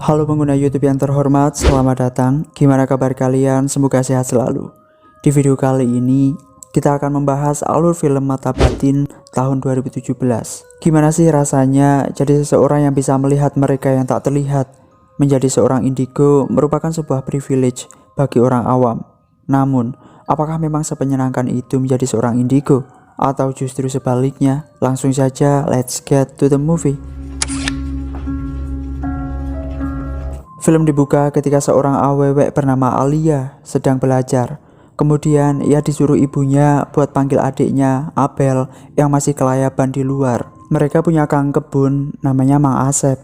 Halo pengguna YouTube yang terhormat, selamat datang. Gimana kabar kalian? Semoga sehat selalu. Di video kali ini, kita akan membahas alur film Mata Batin tahun 2017. Gimana sih rasanya jadi seseorang yang bisa melihat mereka yang tak terlihat? Menjadi seorang indigo merupakan sebuah privilege bagi orang awam. Namun, apakah memang semenyenangkan itu menjadi seorang indigo? Atau justru sebaliknya? Langsung saja, let's get to the movie. Film dibuka ketika seorang awewek bernama Alia sedang belajar. Kemudian ia disuruh ibunya buat panggil adiknya, Abel, yang masih kelayaban di luar. Mereka punya kang kebun namanya Mang Asep.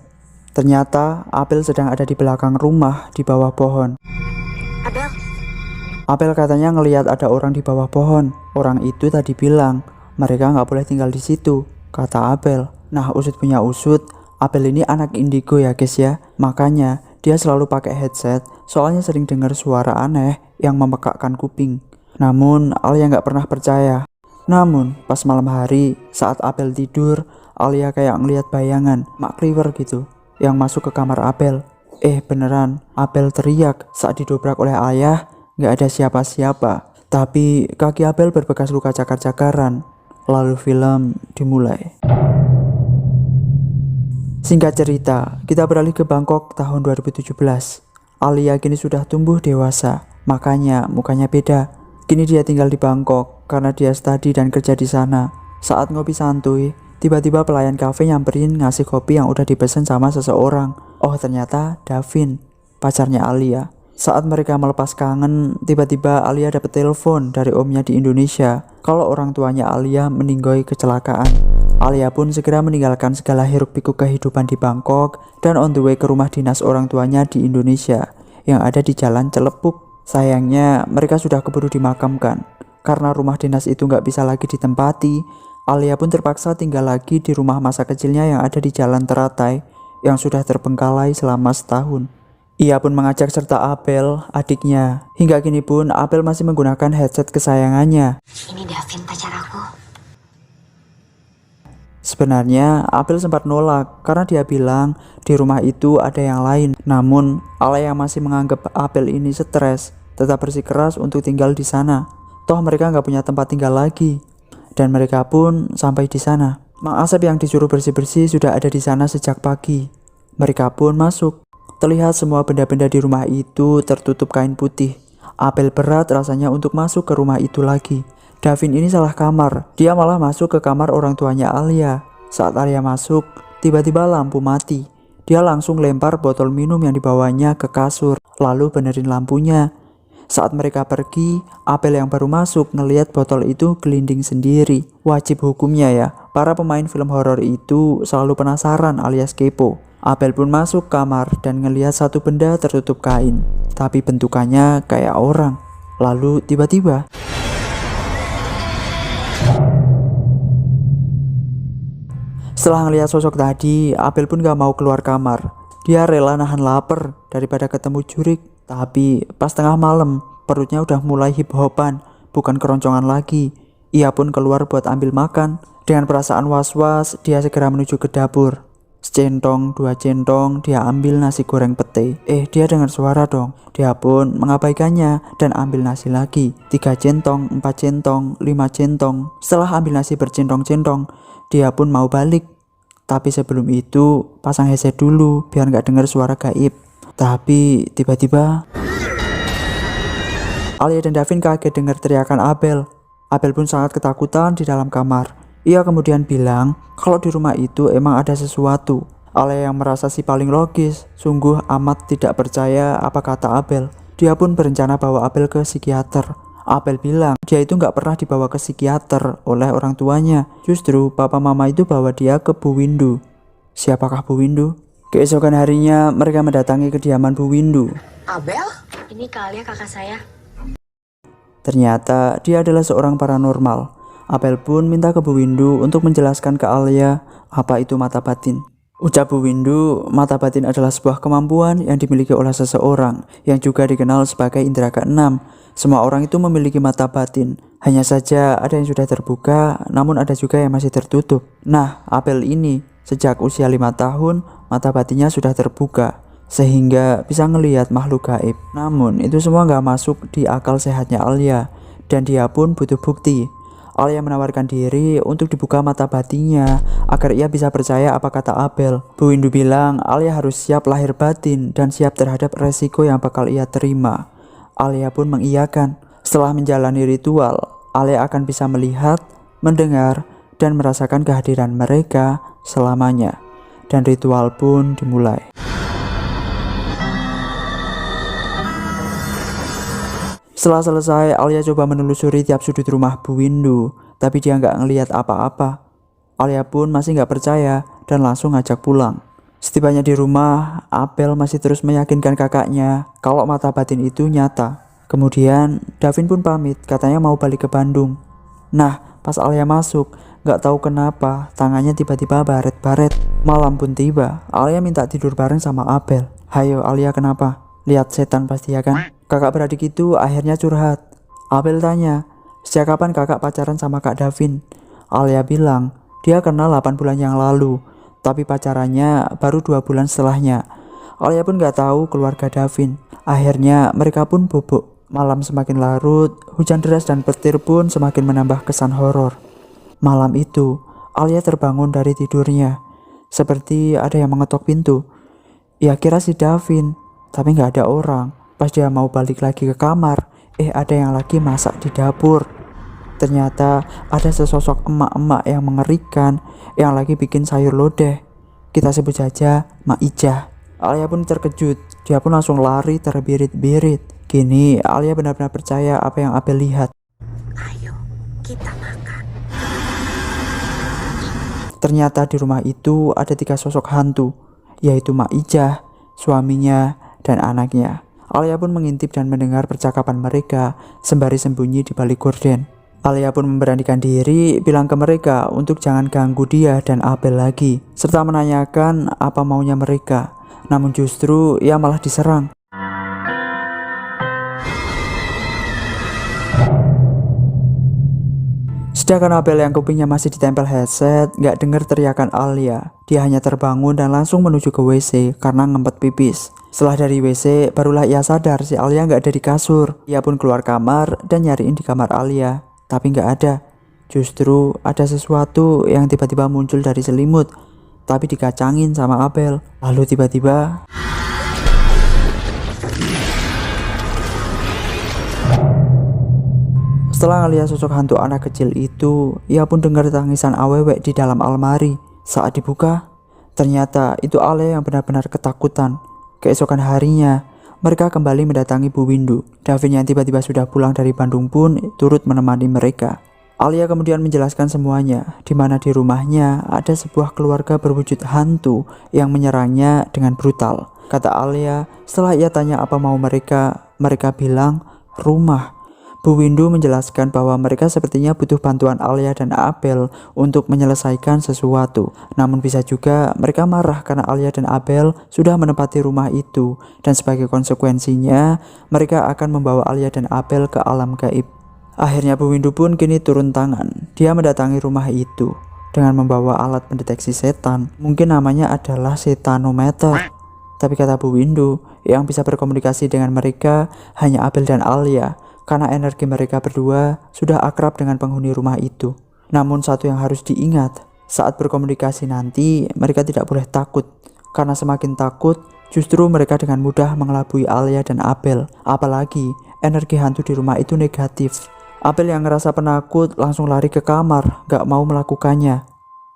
Ternyata Abel sedang ada di belakang rumah di bawah pohon. Abel katanya ngelihat ada orang di bawah pohon. Orang itu tadi bilang, mereka nggak boleh tinggal di situ, kata Abel. Nah, usut punya usut, Abel ini anak indigo ya guys ya. Makanya dia selalu pakai headset, soalnya sering dengar suara aneh yang memekakkan kuping. Namun, Alia nggak pernah percaya. Namun, pas malam hari, saat Abel tidur, Alia kayak ngeliat bayangan, Mak Kliwer gitu, yang masuk ke kamar Abel. Beneran, Abel teriak saat didobrak oleh ayah, nggak ada siapa-siapa. Tapi, kaki Abel berbekas luka cakar-cakaran. Lalu film dimulai. Singkat cerita, kita beralih ke Bangkok tahun 2017. Alia kini sudah tumbuh dewasa, makanya mukanya beda. Kini dia tinggal di Bangkok karena dia studi dan kerja di sana. Saat ngopi santuy, tiba-tiba pelayan kafe nyamperin ngasih kopi yang udah dipesan sama seseorang. Oh, ternyata Davin, pacarnya Alia. Saat mereka melepas kangen, tiba-tiba Alia dapat telepon dari omnya di Indonesia kalau orang tuanya Alia meninggoy kecelakaan. Alia pun segera meninggalkan segala hiruk-pikuk kehidupan di Bangkok dan on the way ke rumah dinas orang tuanya di Indonesia yang ada di Jalan Celepuk. Sayangnya mereka sudah keburu dimakamkan. Karena rumah dinas itu nggak bisa lagi ditempati, Alia pun terpaksa tinggal lagi di rumah masa kecilnya yang ada di Jalan Teratai yang sudah terbengkalai selama setahun. Ia pun mengajak serta Abel, adiknya. Hingga kini pun Abel masih menggunakan headset kesayangannya. Ini Davin, pacar aku. Sebenarnya Abel sempat nolak karena dia bilang di rumah itu ada yang lain. Namun Alia yang masih menganggap Abel ini stres tetap bersikeras untuk tinggal di sana. Toh mereka nggak punya tempat tinggal lagi. Dan mereka pun sampai di sana. Mang Asep yang disuruh bersih-bersih sudah ada di sana sejak pagi. Mereka pun masuk. Terlihat semua benda-benda di rumah itu tertutup kain putih. Abel berat rasanya untuk masuk ke rumah itu lagi. Davin ini salah kamar, dia malah masuk ke kamar orang tuanya Alia. Saat Alia masuk, tiba-tiba lampu mati. Dia langsung lempar botol minum yang dibawanya ke kasur, lalu benerin lampunya. Saat mereka pergi, Abel yang baru masuk ngelihat botol itu gelinding sendiri. Wajib hukumnya ya, para pemain film horor itu selalu penasaran alias kepo. Abel pun masuk kamar dan ngelihat satu benda tertutup kain, tapi bentukannya kayak orang. Lalu tiba-tiba setelah ngeliat sosok tadi, Abel pun gak mau keluar kamar. Dia rela nahan lapar daripada ketemu jurik. Tapi pas tengah malam, perutnya udah mulai hip-hopan, bukan keroncongan lagi. Ia pun keluar buat ambil makan. Dengan perasaan was-was, dia segera menuju ke dapur. Secentong, 2 centong, dia ambil nasi goreng pete. Dia dengar suara dong. Dia pun mengabaikannya dan ambil nasi lagi. 3 centong, 4 centong, 5 centong. Setelah ambil nasi bercentong-centong, dia pun mau balik. Tapi sebelum itu pasang headset dulu biar gak dengar suara gaib. Tapi tiba-tiba Alia dan Davin kaget dengar teriakan Abel. Abel pun sangat ketakutan di dalam kamar. Ia kemudian bilang kalau di rumah itu emang ada sesuatu. Alia yang merasa si paling logis, sungguh amat tidak percaya apa kata Abel. Dia pun berencana bawa Abel ke psikiater. Abel bilang dia itu nggak pernah dibawa ke psikiater oleh orang tuanya. Justru papa mama itu bawa dia ke Bu Windu. Siapakah Bu Windu? Keesokan harinya mereka mendatangi kediaman Bu Windu. Abel? Ini Alia kakak saya. Ternyata dia adalah seorang paranormal. Abel pun minta ke Bu Windu untuk menjelaskan ke Alia apa itu mata batin. Ucap Bu Windu, mata batin adalah sebuah kemampuan yang dimiliki oleh seseorang yang juga dikenal sebagai indera keenam. Semua orang itu memiliki mata batin. Hanya saja ada yang sudah terbuka, namun ada juga yang masih tertutup. Nah, Abel ini sejak usia 5 tahun, mata batinnya sudah terbuka. sehingga bisa ngelihat makhluk gaib. Namun itu semua nggak masuk di akal sehatnya Alia, dan dia pun butuh bukti. Alia menawarkan diri untuk dibuka mata batinnya agar ia bisa percaya apa kata Abel. Bu Windu bilang Alia harus siap lahir batin dan siap terhadap resiko yang bakal ia terima. Alia pun mengiyakan. Setelah menjalani ritual, Alia akan bisa melihat, mendengar, dan merasakan kehadiran mereka selamanya. Dan ritual pun dimulai. Setelah selesai, Alia coba menelusuri tiap sudut rumah Bu Windu, tapi dia nggak ngelihat apa-apa. Alia pun masih nggak percaya dan langsung ngajak pulang. Setibanya di rumah, Abel masih terus meyakinkan kakaknya kalau mata batin itu nyata. Kemudian Davin pun pamit, katanya mau balik ke Bandung. Nah, pas Alia masuk, nggak tahu kenapa tangannya tiba-tiba baret-baret. Malam pun tiba, Alia minta tidur bareng sama Abel. Hayo Alia, kenapa? Lihat setan pasti ya kan? Kakak beradik itu akhirnya curhat. Abel tanya, sejak kapan kakak pacaran sama Kak Davin? Alia bilang, dia kenal 8 bulan yang lalu, tapi pacarannya baru 2 bulan setelahnya. Alia pun gak tahu keluarga Davin. Akhirnya mereka pun bobok. Malam semakin larut, hujan deras dan petir pun semakin menambah kesan horor. Malam itu, Alia terbangun dari tidurnya. Seperti ada yang mengetok pintu. Ia kira si Davin, tapi gak ada orang. Pas dia mau balik lagi ke kamar, ada yang lagi masak di dapur. Ternyata ada sesosok emak-emak yang mengerikan yang lagi bikin sayur lodeh. Kita sebut saja Mak Ijah. Alia pun terkejut, dia pun langsung lari terbirit-birit. Kini Alia benar-benar percaya apa yang Abel lihat. Ayo, kita makan. Ternyata di rumah itu ada 3 sosok hantu, yaitu Mak Ijah, suaminya, dan anaknya. Alia pun mengintip dan mendengar percakapan mereka sembari sembunyi di balik gorden. Alia pun memberanikan diri bilang ke mereka untuk jangan ganggu dia dan Abel lagi, serta menanyakan apa maunya mereka. Namun justru ia malah diserang. Sedangkan Abel yang kupingnya masih ditempel headset gak dengar teriakan Alia. Dia hanya terbangun dan langsung menuju ke WC karena ngempet pipis. Setelah dari WC, barulah ia sadar si Alia gak ada di kasur. Ia pun keluar kamar dan nyariin di kamar Alia, tapi gak ada. Justru ada sesuatu yang tiba-tiba muncul dari selimut, tapi dikacangin sama Abel. Lalu tiba-tiba setelah ngeliat sosok hantu anak kecil itu, ia pun dengar tangisan awewek di dalam almari. Saat dibuka, ternyata itu Alia yang benar-benar ketakutan. Keesokan harinya, mereka kembali mendatangi Bu Windu. Davin yang tiba-tiba sudah pulang dari Bandung pun turut menemani mereka. Alia kemudian menjelaskan semuanya, di mana di rumahnya ada sebuah keluarga berwujud hantu yang menyerangnya dengan brutal. Kata Alia, setelah ia tanya apa mau mereka bilang rumah. Bu Windu menjelaskan bahwa mereka sepertinya butuh bantuan Alia dan Abel untuk menyelesaikan sesuatu. Namun bisa juga mereka marah karena Alia dan Abel sudah menempati rumah itu, dan sebagai konsekuensinya mereka akan membawa Alia dan Abel ke alam gaib. Akhirnya Bu Windu pun kini turun tangan. Dia mendatangi rumah itu dengan membawa alat pendeteksi setan. Mungkin namanya adalah setanometer. Tapi kata Bu Windu, yang bisa berkomunikasi dengan mereka hanya Abel dan Alia, karena energi mereka berdua sudah akrab dengan penghuni rumah itu. Namun satu yang harus diingat, saat berkomunikasi nanti mereka tidak boleh takut, karena semakin takut justru mereka dengan mudah mengelabui Alia dan Abel. Apalagi energi hantu di rumah itu negatif. Abel yang ngerasa penakut langsung lari ke kamar, gak mau melakukannya.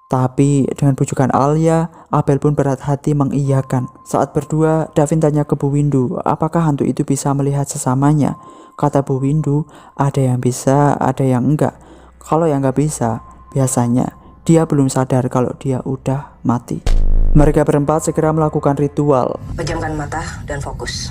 Tapi dengan bujukan Alia, Abel pun berat hati mengiyakan. Saat berdua, Davin tanya ke Bu Windu apakah hantu itu bisa melihat sesamanya. Kata Bu Windu, ada yang bisa, ada yang enggak. Kalau yang enggak bisa, biasanya dia belum sadar kalau dia udah mati. Mereka berempat segera melakukan ritual. Pejamkan mata dan fokus.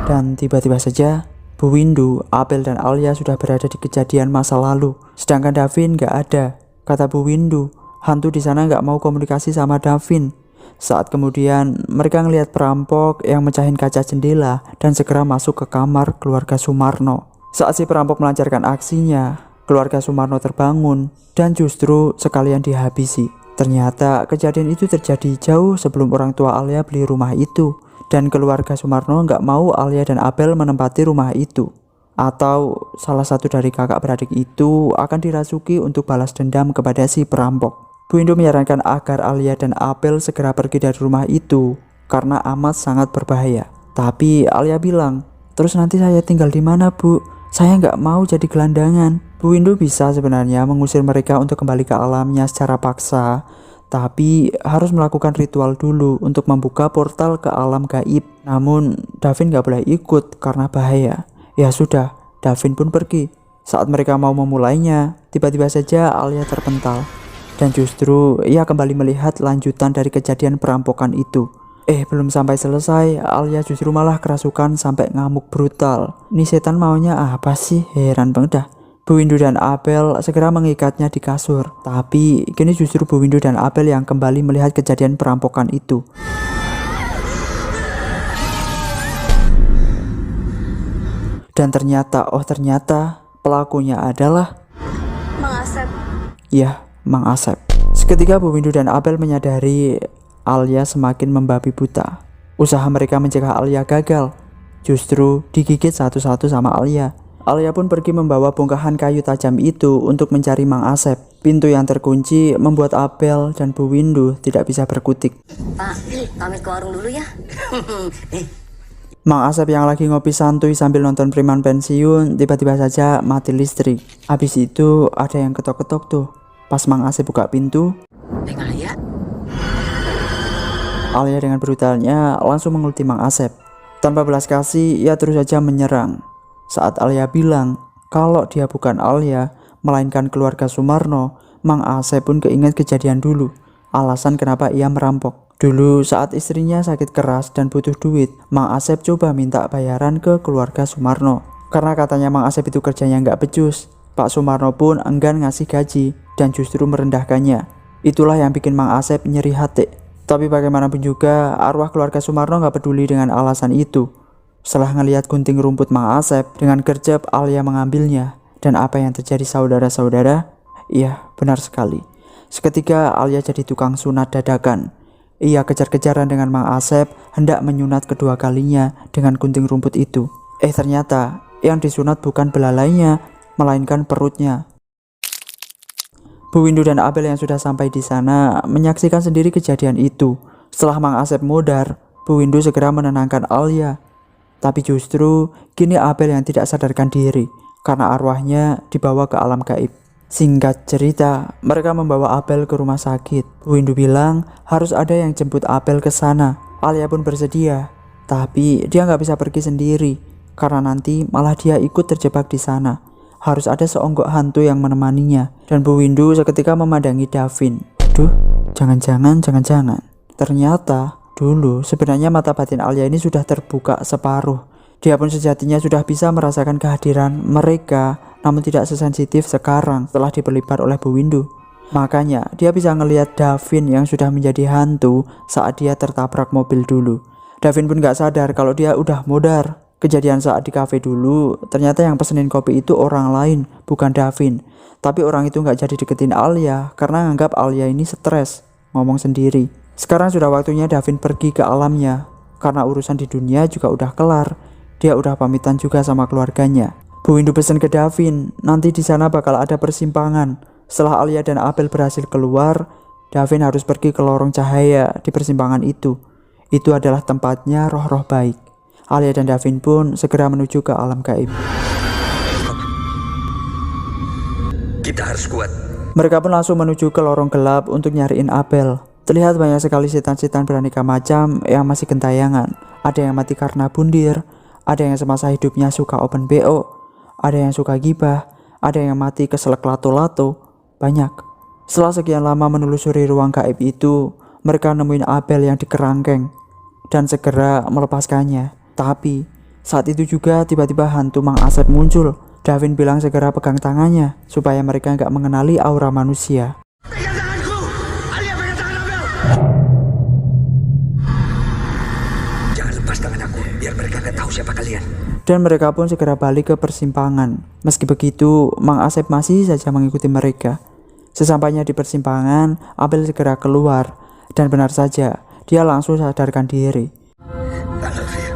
Dan tiba-tiba saja, Bu Windu, Abel dan Alia sudah berada di kejadian masa lalu. Sedangkan Davin enggak ada. Kata Bu Windu, hantu di sana enggak mau komunikasi sama Davin. Saat kemudian mereka ngelihat perampok yang mecahin kaca jendela dan segera masuk ke kamar keluarga Sumarno. Saat si perampok melancarkan aksinya, keluarga Sumarno terbangun dan justru sekalian dihabisi. Ternyata kejadian itu terjadi jauh sebelum orang tua Alia beli rumah itu. Dan keluarga Sumarno nggak mau Alia dan Abel menempati rumah itu. Atau salah satu dari kakak beradik itu akan dirasuki untuk balas dendam kepada si perampok. Bu Indu menyarankan agar Alia dan Abel segera pergi dari rumah itu karena amat sangat berbahaya. Tapi Alia bilang, terus nanti saya tinggal di mana, Bu? Saya nggak mau jadi gelandangan. Bu Windu bisa sebenarnya mengusir mereka untuk kembali ke alamnya secara paksa, tapi harus melakukan ritual dulu untuk membuka portal ke alam gaib. Namun Davin nggak boleh ikut karena bahaya. Ya sudah, Davin pun pergi. Saat mereka mau memulainya, tiba-tiba saja Alia terpental. Dan justru ia kembali melihat lanjutan dari kejadian perampokan itu. Belum sampai selesai, Alia justru malah kerasukan sampai ngamuk brutal. Nih setan maunya apa sih? Heran banget dah. Bu Windu dan Abel segera mengikatnya di kasur. Tapi kini justru Bu Windu dan Abel yang kembali melihat kejadian perampokan itu. Dan ternyata pelakunya adalah Mang Asep. Ya, Mang Asep. Seketika Bu Windu dan Abel menyadari Alia semakin membabi buta. Usaha mereka mencegah Alia gagal, justru digigit satu-satu sama Alia. Alia pun pergi membawa bongkahan kayu tajam itu untuk mencari Mang Asep. Pintu yang terkunci membuat Abel dan Bu Windu tidak bisa berkutik. Pak, pamit ke warung dulu ya. Mang Asep yang lagi ngopi santuy sambil nonton preman pensiun tiba-tiba saja mati listrik. Habis itu ada yang ketok-ketok tuh. Pas Mang Asep buka pintu, Alia dengan brutalnya langsung mengulti Mang Asep. Tanpa belas kasih, ia terus saja menyerang. Saat Alia bilang kalau dia bukan Alia, melainkan keluarga Sumarno, Mang Asep pun keinget kejadian dulu. Alasan kenapa ia merampok. Dulu saat istrinya sakit keras dan butuh duit, Mang Asep coba minta bayaran ke keluarga Sumarno. Karena katanya Mang Asep itu kerjanya nggak becus, Pak Sumarno pun enggan ngasih gaji dan justru merendahkannya. Itulah yang bikin Mang Asep nyeri hati. Tapi bagaimanapun juga, arwah keluarga Sumarno gak peduli dengan alasan itu. Setelah ngelihat gunting rumput Mang Asep, dengan gercep Alia mengambilnya. Dan apa yang terjadi saudara-saudara? Iya, benar sekali. Seketika Alia jadi tukang sunat dadakan. Ia kejar-kejaran dengan Mang Asep, hendak menyunat kedua kalinya dengan gunting rumput itu. Ternyata yang disunat bukan belalainya, melainkan perutnya. Bu Windu dan Abel yang sudah sampai di sana menyaksikan sendiri kejadian itu. Setelah Mang Asep modar, Bu Windu segera menenangkan Alia. Tapi justru kini Abel yang tidak sadarkan diri karena arwahnya dibawa ke alam gaib. Singkat cerita, mereka membawa Abel ke rumah sakit. Bu Windu bilang harus ada yang jemput Abel ke sana. Alia pun bersedia, tapi dia nggak bisa pergi sendiri karena nanti malah dia ikut terjebak di sana. Harus ada seonggok hantu yang menemaninya. Dan Bu Windu seketika memandangi Davin. Aduh, jangan-jangan. Ternyata dulu sebenarnya mata batin Alia ini sudah terbuka separuh. Dia pun sejatinya sudah bisa merasakan kehadiran mereka, namun tidak sesensitif sekarang setelah diperlibat oleh Bu Windu. Makanya dia bisa ngelihat Davin yang sudah menjadi hantu saat dia tertabrak mobil dulu. Davin pun gak sadar kalau dia udah modar. Kejadian saat di kafe dulu, ternyata yang pesenin kopi itu orang lain, bukan Davin. Tapi orang itu gak jadi deketin Alia karena nganggap Alia ini stres, ngomong sendiri. Sekarang sudah waktunya Davin pergi ke alamnya, karena urusan di dunia juga udah kelar. Dia udah pamitan juga sama keluarganya. Bu Windu pesen ke Davin, nanti di sana bakal ada persimpangan. Setelah Alia dan Abel berhasil keluar, Davin harus pergi ke lorong cahaya di persimpangan itu. Itu adalah tempatnya roh-roh baik. Alia dan Davin pun segera menuju ke alam gaib. Kita harus kuat. Mereka pun langsung menuju ke lorong gelap untuk nyariin Abel. Terlihat banyak sekali setan-setan beraneka macam yang masih gentayangan. Ada yang mati karena bundir, ada yang semasa hidupnya suka open BO, ada yang suka gibah, ada yang mati keselak lato-lato, banyak. Setelah sekian lama menelusuri ruang gaib itu, mereka nemuin Abel yang dikerangkeng dan segera melepaskannya. Tapi saat itu juga tiba-tiba hantu Mang Asep muncul. Davin bilang segera pegang tangannya supaya mereka nggak mengenali aura manusia. Pegang tanganku! Alia pegang tangan Abel! Jangan lepas tangan aku, biar mereka nggak tahu siapa kalian. Dan mereka pun segera balik ke persimpangan. Meski begitu, Mang Asep masih saja mengikuti mereka. Sesampainya di persimpangan, Abel segera keluar. Dan benar saja, dia langsung sadarkan diri. I love you.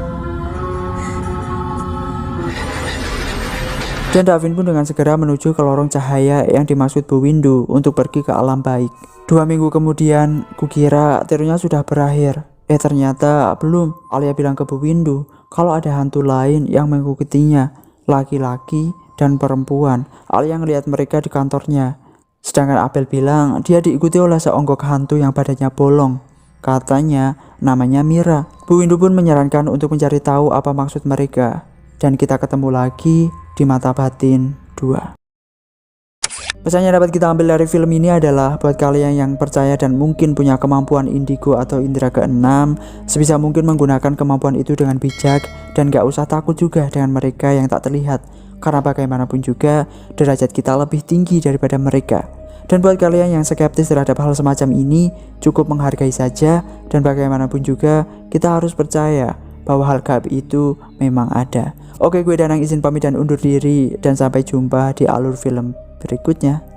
Dan Davin pun dengan segera menuju ke lorong cahaya yang dimaksud Bu Windu untuk pergi ke alam baik. 2 minggu kemudian, kukira teorinya sudah berakhir. Ternyata belum. Alia bilang ke Bu Windu kalau ada hantu lain yang mengikutinya, laki-laki dan perempuan. Alia ngelihat mereka di kantornya. Sedangkan Abel bilang dia diikuti oleh seonggok hantu yang badannya bolong. Katanya namanya Mira. Bu Windu pun menyarankan untuk mencari tahu apa maksud mereka. Dan kita ketemu lagi di Mata Batin 2. Pesan yang dapat kita ambil dari film ini adalah buat kalian yang percaya dan mungkin punya kemampuan indigo atau indera keenam, sebisa mungkin menggunakan kemampuan itu dengan bijak dan gak usah takut juga dengan mereka yang tak terlihat. Karena bagaimanapun juga derajat kita lebih tinggi daripada mereka. Dan buat kalian yang skeptis terhadap hal semacam ini, cukup menghargai saja. Dan bagaimanapun juga kita harus percaya bahwa hal gaib itu memang ada. Oke, gue Danang izin pamit dan undur diri. Dan sampai jumpa di alur film berikutnya.